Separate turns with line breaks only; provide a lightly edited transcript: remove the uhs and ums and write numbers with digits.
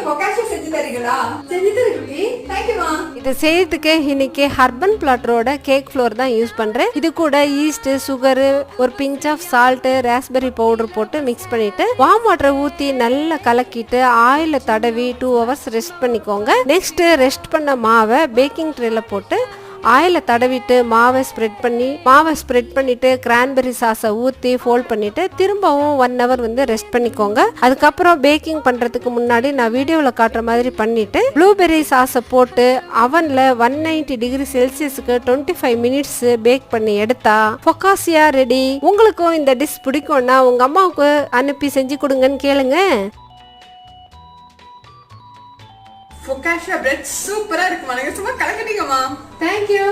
பொக்காஷா செஞ்சு தரீங்களா? செஞ்சு தரீங்களா? தேங்க்யூமா.
இது செய்யறதுக்கு இன்னைக்கு ஹர்பன் பிளாட்டரோட கேக் ஃப்ளோர் தான் யூஸ் பண்றேன். இது கூட ஈஸ்ட், சுகர், ஒரு pinch of salt, raspberry powder போட்டு மிக்ஸ் பண்ணிட்டு வார்ம் வாட்டர் ஊத்தி நல்லா கலக்கிட்டு ஆயில தடவி 2 hours ரெஸ்ட் பண்ணிக்கோங்க. நெக்ஸ்ட் ரெஸ்ட் பண்ண மாவை பேக்கிங் ட்ரேல போட்டு ஆயில தடவிட்டு மாவை ஸ்ப்ரெட் பண்ணிட்டு கிரான்பெரி சாஸை ஊற்றி ஃபோல்ட் பண்ணிட்டு திரும்பவும் 1 hour வந்து ரெஸ்ட் பண்ணிக்கோங்க. அதுக்கப்புறம் பேக்கிங் பண்ணுறதுக்கு முன்னாடி நான் வீடியோவில் காட்டுற மாதிரி பண்ணிட்டு ப்ளூபெர்ரி சாஸை போட்டு அவனில் 190 டிகிரி செல்சியஸுக்கு 25 minutes பேக் பண்ணி எடுத்தா பொக்காசியா ரெடி. உங்களுக்கும் இந்த டிஷ் பிடிக்கும்னா உங்கள் அம்மாவுக்கு அனுப்பி செஞ்சு கொடுங்கன்னு கேளுங்க.
பொக்காஷா பிரெட் சூப்பரா இருக்குமா? நீங்க சும்மா கலக்கிட்டீங்கம்மா.
தேங்க்யூ.